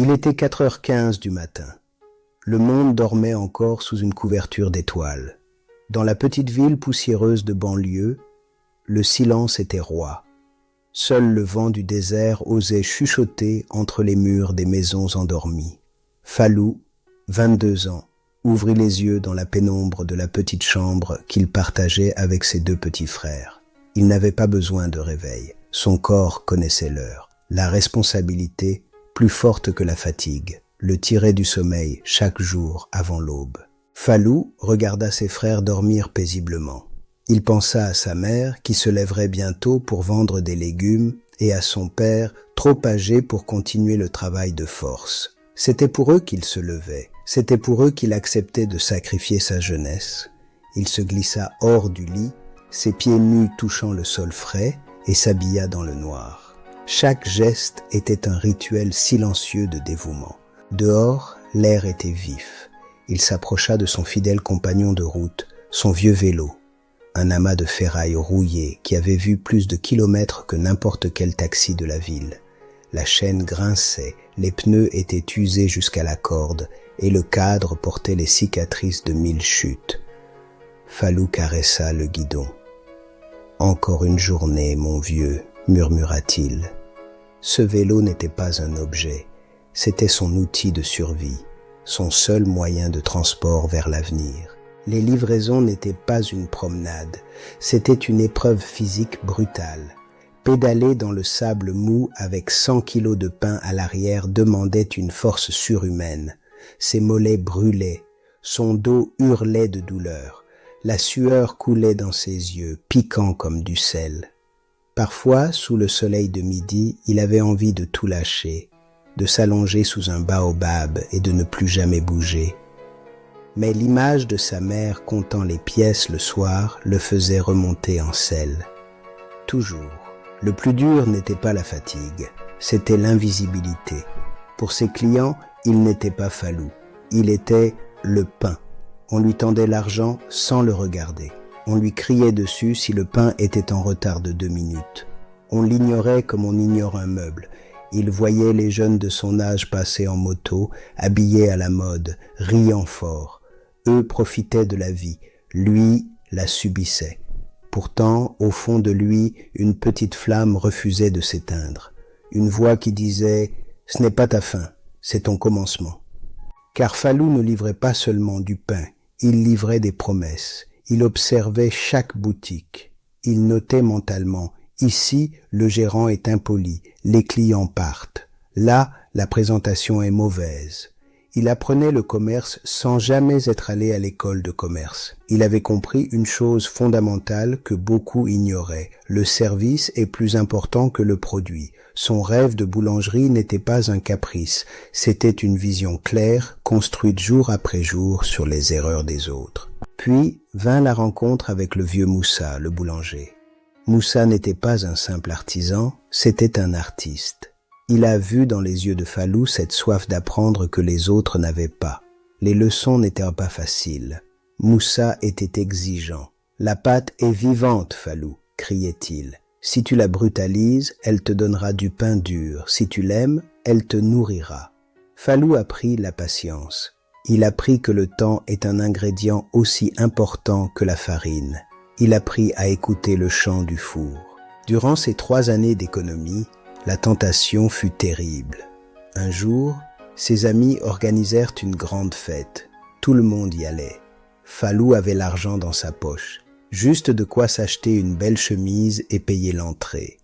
Il était 4h15 du matin. Le monde dormait encore sous une couverture d'étoiles. Dans la petite ville poussiéreuse de banlieue, le silence était roi. Seul le vent du désert osait chuchoter entre les murs des maisons endormies. Fallou, 22 ans, ouvrit les yeux dans la pénombre de la petite chambre qu'il partageait avec ses deux petits frères. Il n'avait pas besoin de réveil. Son corps connaissait l'heure. La responsabilité, plus forte que la fatigue, le tirait du sommeil chaque jour avant l'aube. Fallou regarda ses frères dormir paisiblement. Il pensa à sa mère qui se lèverait bientôt pour vendre des légumes et à son père trop âgé pour continuer le travail de force. C'était pour eux qu'il se levait, c'était pour eux qu'il acceptait de sacrifier sa jeunesse. Il se glissa hors du lit, ses pieds nus touchant le sol frais, et s'habilla dans le noir. Chaque geste était un rituel silencieux de dévouement. Dehors, l'air était vif. Il s'approcha de son fidèle compagnon de route, son vieux vélo, un amas de ferraille rouillé qui avait vu plus de kilomètres que n'importe quel taxi de la ville. La chaîne grinçait, les pneus étaient usés jusqu'à la corde et le cadre portait les cicatrices de 1000 chutes. Fallou caressa le guidon. « Encore une journée, mon vieux », murmura-t-il. Ce vélo n'était pas un objet, c'était son outil de survie, son seul moyen de transport vers l'avenir. Les livraisons n'étaient pas une promenade, c'était une épreuve physique brutale. Pédaler dans le sable mou avec 100 kilos de pain à l'arrière demandait une force surhumaine. Ses mollets brûlaient, son dos hurlait de douleur. La sueur coulait dans ses yeux, piquant comme du sel. Parfois, sous le soleil de midi, il avait envie de tout lâcher, de s'allonger sous un baobab et de ne plus jamais bouger. Mais l'image de sa mère comptant les pièces le soir le faisait remonter en selle. Toujours. Le plus dur n'était pas la fatigue, c'était l'invisibilité. Pour ses clients, il n'était pas Fallou, il était le pain. On lui tendait l'argent sans le regarder. On lui criait dessus si le pain était en retard de 2 minutes. On l'ignorait comme on ignore un meuble. Il voyait les jeunes de son âge passer en moto, habillés à la mode, riant fort. Eux profitaient de la vie, lui la subissait. Pourtant, au fond de lui, une petite flamme refusait de s'éteindre. Une voix qui disait « Ce n'est pas ta fin, c'est ton commencement ». Car Fallou ne livrait pas seulement du pain, il livrait des promesses. Il observait chaque boutique. Il notait mentalement « Ici, le gérant est impoli, les clients partent. Là, la présentation est mauvaise. » Il apprenait le commerce sans jamais être allé à l'école de commerce. Il avait compris une chose fondamentale que beaucoup ignoraient. Le service est plus important que le produit. Son rêve de boulangerie n'était pas un caprice. C'était une vision claire, construite jour après jour sur les erreurs des autres. Puis vint la rencontre avec le vieux Moussa, le boulanger. Moussa n'était pas un simple artisan, c'était un artiste. Il a vu dans les yeux de Fallou cette soif d'apprendre que les autres n'avaient pas. Les leçons n'étaient pas faciles. Moussa était exigeant. « La pâte est vivante, Fallou !» criait-il. « Si tu la brutalises, elle te donnera du pain dur. Si tu l'aimes, elle te nourrira. » Fallou apprit la patience. Il apprit que le temps est un ingrédient aussi important que la farine. Il apprit à écouter le chant du four. Durant ces 3 années d'économie, la tentation fut terrible. Un jour, ses amis organisèrent une grande fête. Tout le monde y allait. Fallou avait l'argent dans sa poche, juste de quoi s'acheter une belle chemise et payer l'entrée.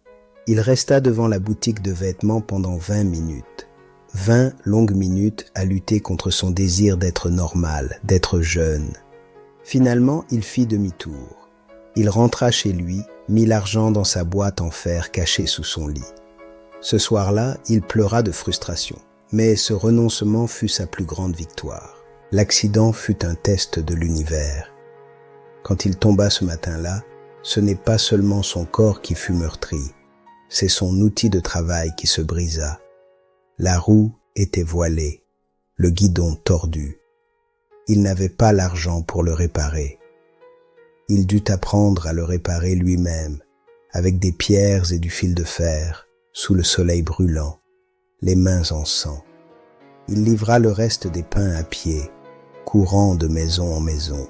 Il resta devant la boutique de vêtements pendant 20 minutes. 20 longues minutes à lutter contre son désir d'être normal, d'être jeune. Finalement, il fit demi-tour. Il rentra chez lui, mit l'argent dans sa boîte en fer cachée sous son lit. Ce soir-là, il pleura de frustration. Mais ce renoncement fut sa plus grande victoire. L'accident fut un test de l'univers. Quand il tomba ce matin-là, ce n'est pas seulement son corps qui fut meurtri, c'est son outil de travail qui se brisa. La roue était voilée, le guidon tordu. Il n'avait pas l'argent pour le réparer. Il dut apprendre à le réparer lui-même, avec des pierres et du fil de fer, sous le soleil brûlant, les mains en sang. Il livra le reste des pains à pied, courant de maison en maison.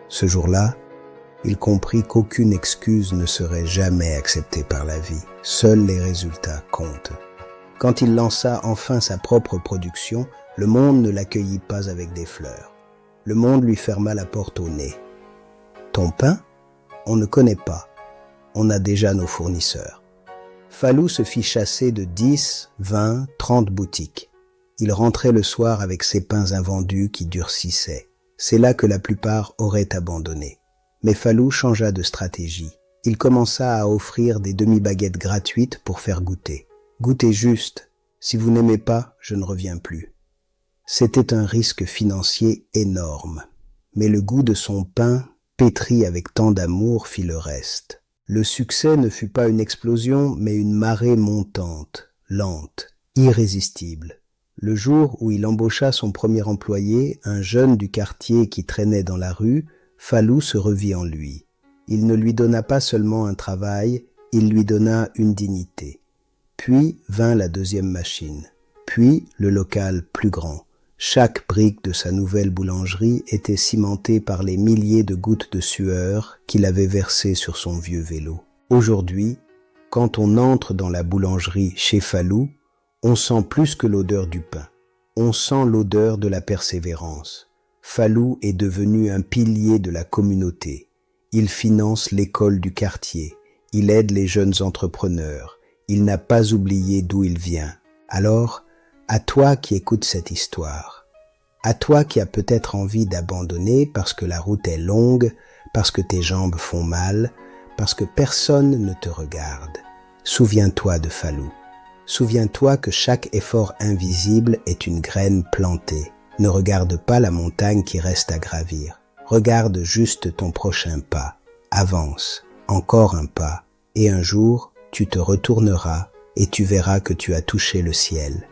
Ce jour-là, il comprit qu'aucune excuse ne serait jamais acceptée par la vie. Seuls les résultats comptent. Quand il lança enfin sa propre production, le monde ne l'accueillit pas avec des fleurs. Le monde lui ferma la porte au nez. Ton pain? On ne connaît pas. On a déjà nos fournisseurs. Falou se fit chasser de 10, 20, 30 boutiques. Il rentrait le soir avec ses pains invendus qui durcissaient. C'est là que la plupart auraient abandonné. Mais Falou changea de stratégie. Il commença à offrir des demi-baguettes gratuites pour faire goûter. Goûtez juste. Si vous n'aimez pas, je ne reviens plus. C'était un risque financier énorme. Mais le goût de son pain, pétri avec tant d'amour, fit le reste. Le succès ne fut pas une explosion, mais une marée montante, lente, irrésistible. Le jour où il embaucha son premier employé, un jeune du quartier qui traînait dans la rue, Falou se revit en lui. Il ne lui donna pas seulement un travail, il lui donna une dignité. Puis vint la deuxième machine, puis le local plus grand. Chaque brique de sa nouvelle boulangerie était cimentée par les milliers de gouttes de sueur qu'il avait versées sur son vieux vélo. Aujourd'hui, quand on entre dans la boulangerie chez Falou, on sent plus que l'odeur du pain. On sent l'odeur de la persévérance. Falou est devenu un pilier de la communauté. Il finance l'école du quartier. Il aide les jeunes entrepreneurs. Il n'a pas oublié d'où il vient. Alors, à toi qui écoutes cette histoire, à toi qui as peut-être envie d'abandonner parce que la route est longue, parce que tes jambes font mal, parce que personne ne te regarde, souviens-toi de Falou. Souviens-toi que chaque effort invisible est une graine plantée. Ne regarde pas la montagne qui reste à gravir. Regarde juste ton prochain pas. Avance, encore un pas, et un jour, tu te retourneras et tu verras que tu as touché le ciel.